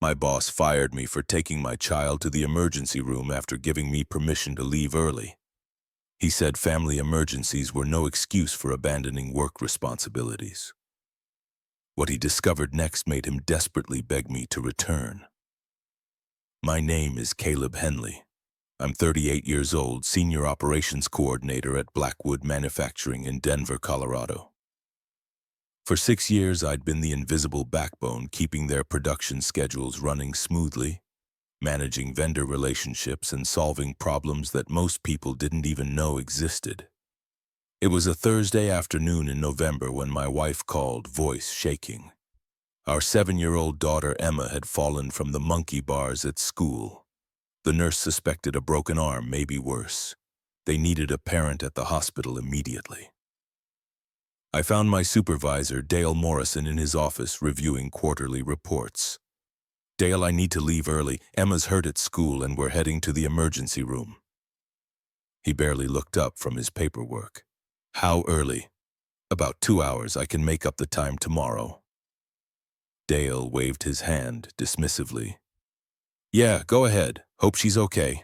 My boss fired me for taking my child to the emergency room after giving me permission to leave early. He said family emergencies were no excuse for abandoning work responsibilities. What he discovered next made him desperately beg me to return. My name is Caleb Henley. I'm 38 years old, Senior Operations Coordinator at Blackwood Manufacturing in Denver, Colorado. For 6 years, I'd been the invisible backbone keeping their production schedules running smoothly, managing vendor relationships and solving problems that most people didn't even know existed. It was a Thursday afternoon in November when my wife called, voice shaking. Our 7-year-old daughter Emma had fallen from the monkey bars at school. The nurse suspected a broken arm, maybe worse. They needed a parent at the hospital immediately. I found my supervisor, Dale Morrison, in his office reviewing quarterly reports. "Dale, I need to leave early. Emma's hurt at school and we're heading to the emergency room." He barely looked up from his paperwork. "How early?" "About 2 hours. I can make up the time tomorrow." Dale waved his hand dismissively. "Yeah, go ahead. Hope she's okay."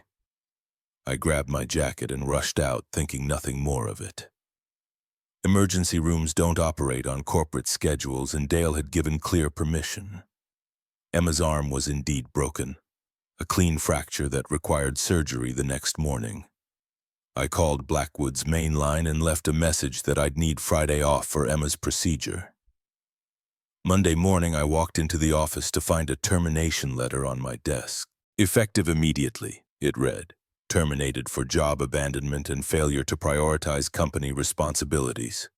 I grabbed my jacket and rushed out, thinking nothing more of it. Emergency rooms don't operate on corporate schedules, and Dale had given clear permission. Emma's arm was indeed broken, a clean fracture that required surgery the next morning. I called Blackwood's main line and left a message that I'd need Friday off for Emma's procedure. Monday morning, I walked into the office to find a termination letter on my desk. "Effective immediately," it read. "Terminated for job abandonment and failure to prioritize company responsibilities."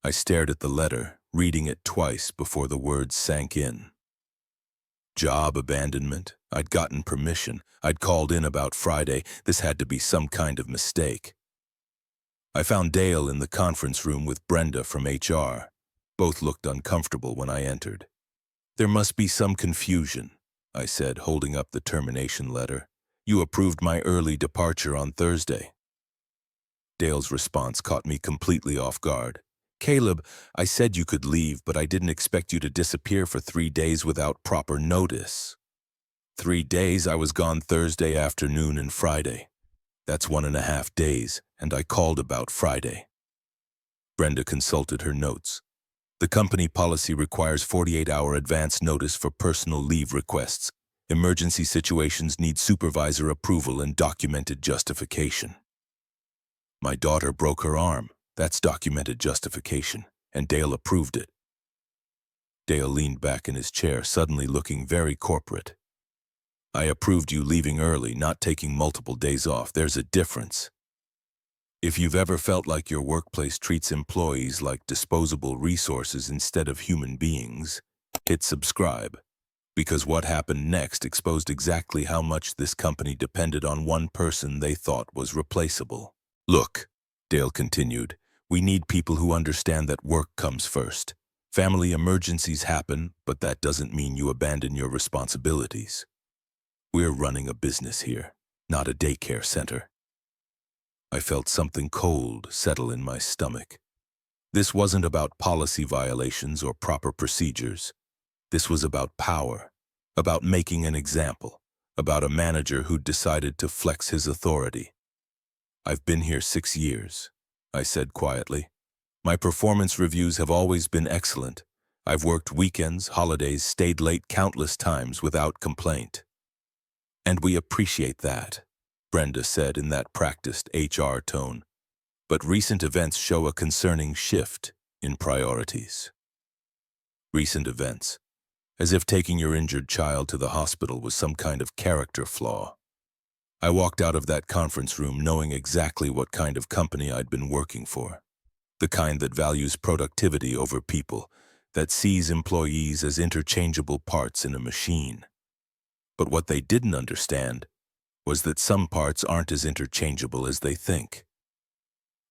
I stared at the letter, reading it twice before the words sank in. Job abandonment. I'd gotten permission. I'd called in about Friday. This had to be some kind of mistake. I found Dale in the conference room with Brenda from HR. Both looked uncomfortable when I entered. "There must be some confusion," I said, holding up the termination letter. "You approved my early departure on Thursday." Dale's response caught me completely off guard. "Caleb, I said you could leave, but I didn't expect you to disappear for 3 days without proper notice." 3 days? I was gone Thursday afternoon and Friday. That's 1.5 days, and I called about Friday. Brenda consulted her notes. "The company policy requires 48-hour advance notice for personal leave requests. Emergency situations need supervisor approval and documented justification." My daughter broke her arm. That's documented justification, and Dale approved it. Dale leaned back in his chair, suddenly looking very corporate. "I approved you leaving early, not taking multiple days off. There's a difference. If you've ever felt like your workplace treats employees like disposable resources instead of human beings, hit subscribe. Because what happened next exposed exactly how much this company depended on one person they thought was replaceable." "Look," Dale continued, "we need people who understand that work comes first. Family emergencies happen, but that doesn't mean you abandon your responsibilities. We're running a business here, not a daycare center." I felt something cold settle in my stomach. This wasn't about policy violations or proper procedures. This was about power, about making an example, about a manager who'd decided to flex his authority. "I've been here 6 years, I said quietly. "My performance reviews have always been excellent. I've worked weekends, holidays, stayed late countless times without complaint." "And we appreciate that," Brenda said in that practiced HR tone. "But recent events show a concerning shift in priorities." Recent events. As if taking your injured child to the hospital was some kind of character flaw. I walked out of that conference room knowing exactly what kind of company I'd been working for. The kind that values productivity over people, that sees employees as interchangeable parts in a machine. But what they didn't understand was that some parts aren't as interchangeable as they think.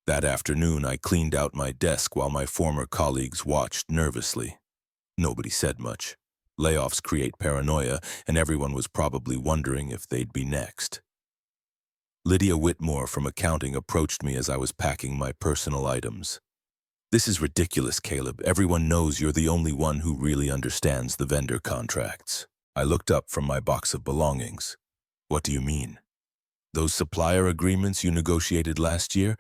That afternoon, I cleaned out my desk while my former colleagues watched nervously. Nobody said much. Layoffs create paranoia, and everyone was probably wondering if they'd be next. Lydia Whitmore from accounting approached me as I was packing my personal items. "This is ridiculous, Caleb. Everyone knows you're the only one who really understands the vendor contracts." I looked up from my box of belongings. What do you mean? Those supplier agreements you negotiated last year?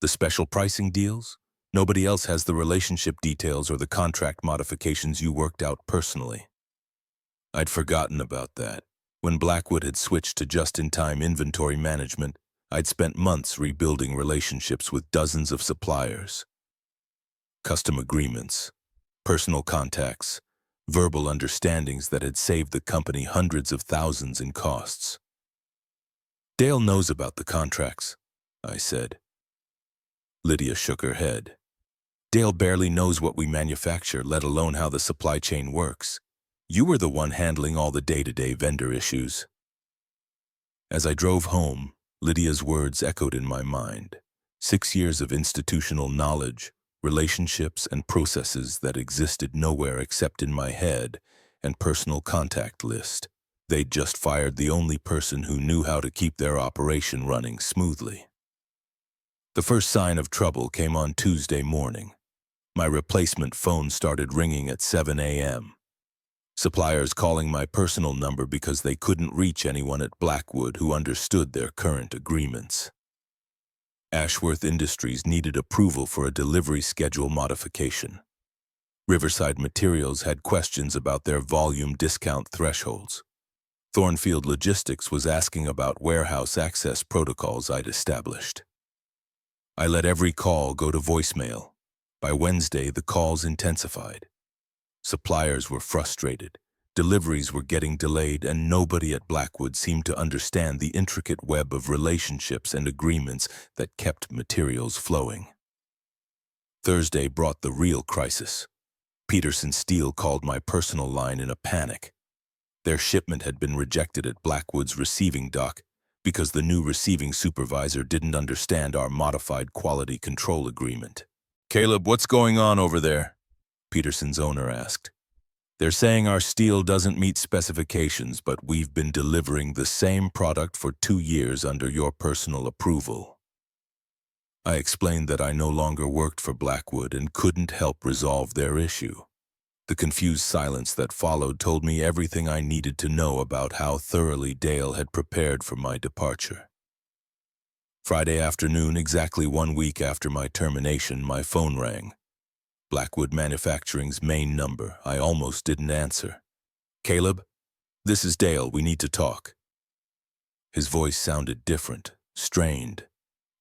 The special pricing deals? Nobody else has the relationship details or the contract modifications you worked out personally. I'd forgotten about that. When Blackwood had switched to just-in-time inventory management, I'd spent months rebuilding relationships with dozens of suppliers. Custom agreements, personal contacts, verbal understandings that had saved the company hundreds of thousands in costs. Dale knows about the contracts, I said. Lydia shook her head. Dale barely knows what we manufacture, let alone how the supply chain works. You were the one handling all the day-to-day vendor issues. As I drove home, Lydia's words echoed in my mind. 6 years of institutional knowledge, relationships and processes that existed nowhere except in my head and personal contact list. They'd just fired the only person who knew how to keep their operation running smoothly. The first sign of trouble came on Tuesday morning. My replacement phone started ringing at 7 a.m. Suppliers calling my personal number because they couldn't reach anyone at Blackwood who understood their current agreements. Ashworth Industries needed approval for a delivery schedule modification. Riverside Materials had questions about their volume discount thresholds. Thornfield Logistics was asking about warehouse access protocols I'd established. I let every call go to voicemail. By Wednesday, the calls intensified. Suppliers were frustrated, deliveries were getting delayed, and nobody at Blackwood seemed to understand the intricate web of relationships and agreements that kept materials flowing. Thursday brought the real crisis. Peterson Steel called my personal line in a panic. Their shipment had been rejected at Blackwood's receiving dock because the new receiving supervisor didn't understand our modified quality control agreement. "Caleb, what's going on over there?" Peterson's owner asked. "They're saying our steel doesn't meet specifications, but we've been delivering the same product for 2 years under your personal approval." I explained that I no longer worked for Blackwood and couldn't help resolve their issue. The confused silence that followed told me everything I needed to know about how thoroughly Dale had prepared for my departure. Friday afternoon, exactly 1 week after my termination, my phone rang. Blackwood Manufacturing's main number. I almost didn't answer. "Caleb, this is Dale. We need to talk." His voice sounded different, strained.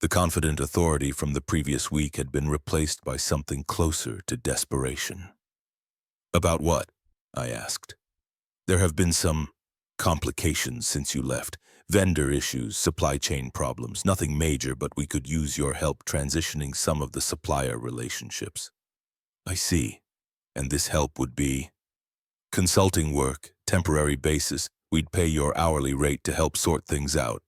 The confident authority from the previous week had been replaced by something closer to desperation. "About what?" I asked. "There have been some complications since you left. Vendor issues, supply chain problems, nothing major, but we could use your help transitioning some of the supplier relationships." "I see. And this help would be?" "Consulting work, temporary basis. We'd pay your hourly rate to help sort things out."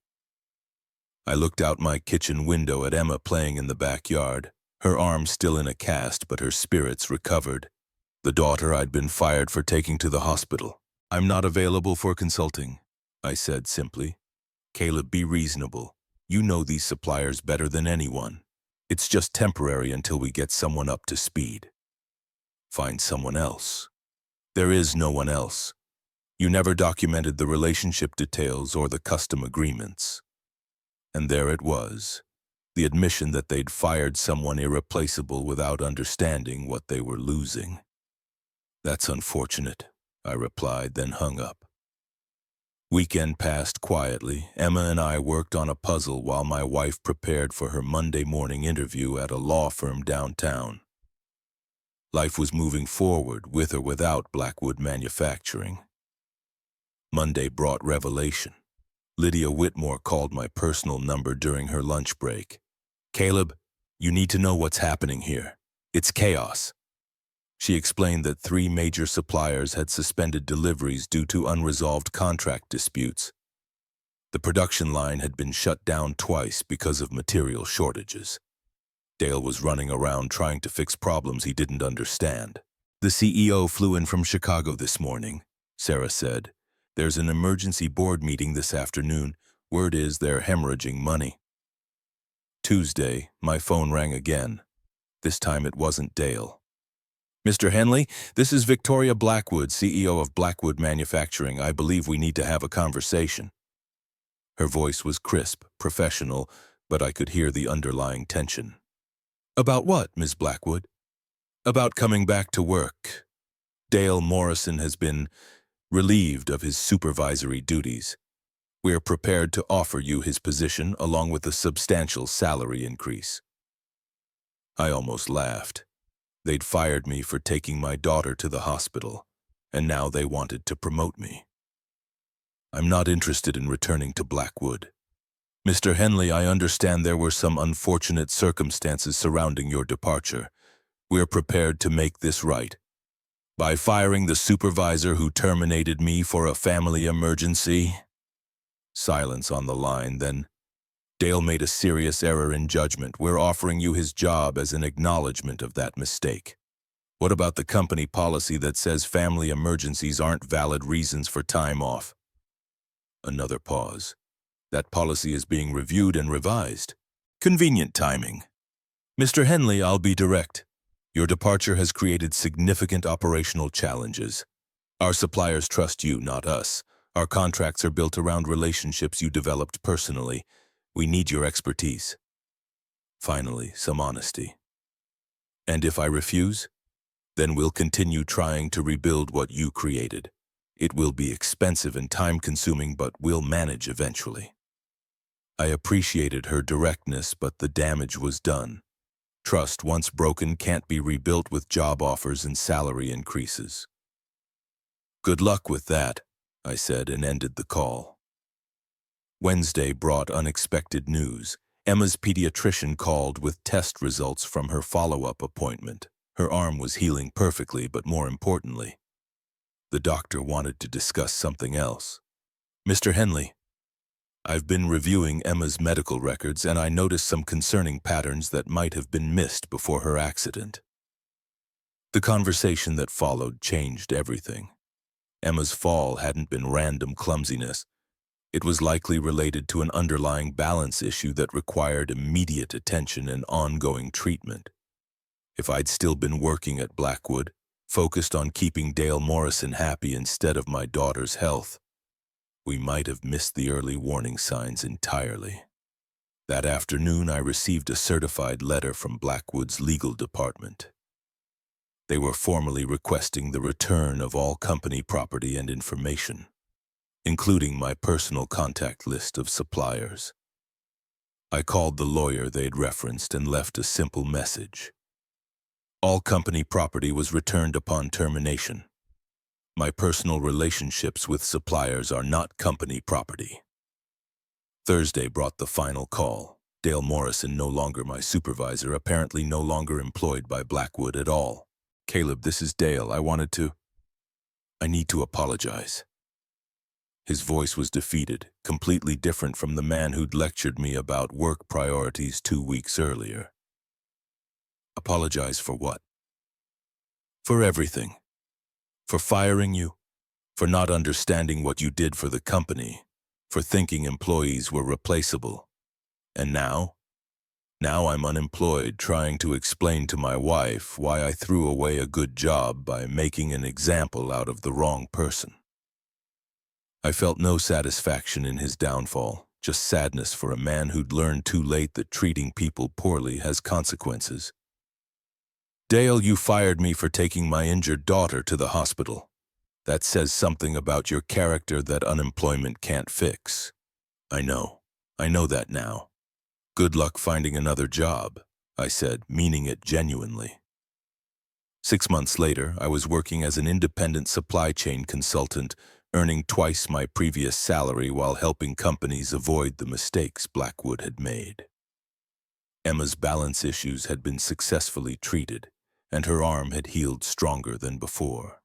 I looked out my kitchen window at Emma playing in the backyard, her arm still in a cast, but her spirits recovered. The daughter I'd been fired for taking to the hospital. "I'm not available for consulting," I said simply. "Caleb, be reasonable. You know these suppliers better than anyone. It's just temporary until we get someone up to speed." "Find someone else." "There is no one else. You never documented the relationship details or the custom agreements." And there it was, the admission that they'd fired someone irreplaceable without understanding what they were losing. "That's unfortunate," I replied, then hung up. Weekend passed quietly. Emma and I worked on a puzzle while my wife prepared for her Monday morning interview at a law firm downtown. Life was moving forward, with or without Blackwood Manufacturing. Monday brought revelation. Lydia Whitmore called my personal number during her lunch break. "Caleb, you need to know what's happening here. It's chaos." She explained that 3 major suppliers had suspended deliveries due to unresolved contract disputes. The production line had been shut down twice because of material shortages. Dale was running around trying to fix problems he didn't understand. "The CEO flew in from Chicago this morning," Sarah said. "There's an emergency board meeting this afternoon. Word is they're hemorrhaging money." Tuesday, my phone rang again. This time it wasn't Dale. Mr. Henley, this is Victoria Blackwood, CEO of Blackwood Manufacturing. I believe we need to have a conversation. Her voice was crisp, professional, but I could hear the underlying tension. About what, Ms. Blackwood? About coming back to work. Dale Morrison has been relieved of his supervisory duties. We're prepared to offer you his position along with a substantial salary increase. I almost laughed. They'd fired me for taking my daughter to the hospital, and now they wanted to promote me. I'm not interested in returning to Blackwood. Mr. Henley, I understand there were some unfortunate circumstances surrounding your departure. We're prepared to make this right. By firing the supervisor who terminated me for a family emergency. Silence on the line, then. Dale made a serious error in judgment. We're offering you his job as an acknowledgement of that mistake. What about the company policy that says family emergencies aren't valid reasons for time off? Another pause. That policy is being reviewed and revised. Convenient timing. Mr. Henley, I'll be direct. Your departure has created significant operational challenges. Our suppliers trust you, not us. Our contracts are built around relationships you developed personally. We need your expertise. Finally, some honesty. And if I refuse, then we'll continue trying to rebuild what you created. It will be expensive and time-consuming, but we'll manage eventually. I appreciated her directness, but the damage was done. Trust, once broken, can't be rebuilt with job offers and salary increases. Good luck with that, I said, and ended the call. Wednesday brought unexpected news. Emma's pediatrician called with test results from her follow-up appointment. Her arm was healing perfectly, but more importantly, the doctor wanted to discuss something else. Mr. Henley, I've been reviewing Emma's medical records, and I noticed some concerning patterns that might have been missed before her accident. The conversation that followed changed everything. Emma's fall hadn't been random clumsiness. It was likely related to an underlying balance issue that required immediate attention and ongoing treatment. If I'd still been working at Blackwood, focused on keeping Dale Morrison happy instead of my daughter's health, we might have missed the early warning signs entirely. That afternoon, I received a certified letter from Blackwood's legal department. They were formally requesting the return of all company property and information, including my personal contact list of suppliers. I called the lawyer they'd referenced and left a simple message. All company property was returned upon termination. My personal relationships with suppliers are not company property. Thursday brought the final call. Dale Morrison, no longer my supervisor, apparently no longer employed by Blackwood at all. Caleb, this is Dale. I need to apologize. His voice was defeated, completely different from the man who'd lectured me about work priorities 2 weeks earlier. Apologize for what? For everything. For firing you, for not understanding what you did for the company, for thinking employees were replaceable. And now? Now I'm unemployed, trying to explain to my wife why I threw away a good job by making an example out of the wrong person. I felt no satisfaction in his downfall, just sadness for a man who'd learned too late that treating people poorly has consequences. Dale, you fired me for taking my injured daughter to the hospital. That says something about your character that unemployment can't fix. I know that now. Good luck finding another job, I said, meaning it genuinely. 6 months later, I was working as an independent supply chain consultant, earning twice my previous salary while helping companies avoid the mistakes Blackwood had made. Emma's balance issues had been successfully treated, and her arm had healed stronger than before.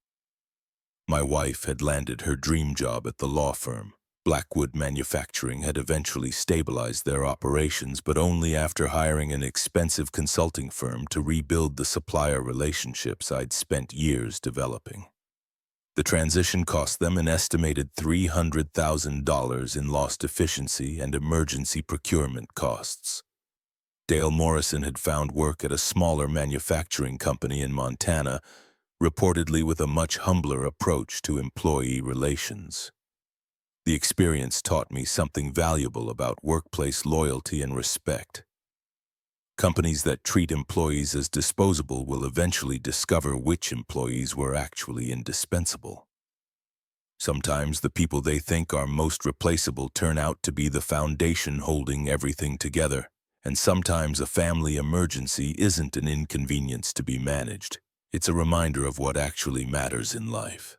My wife had landed her dream job at the law firm. Blackwood Manufacturing had eventually stabilized their operations, but only after hiring an expensive consulting firm to rebuild the supplier relationships I'd spent years developing. The transition cost them an estimated $300,000 in lost efficiency and emergency procurement costs. Dale Morrison had found work at a smaller manufacturing company in Montana, reportedly with a much humbler approach to employee relations. The experience taught me something valuable about workplace loyalty and respect. Companies that treat employees as disposable will eventually discover which employees were actually indispensable. Sometimes the people they think are most replaceable turn out to be the foundation holding everything together, and sometimes a family emergency isn't an inconvenience to be managed. It's a reminder of what actually matters in life.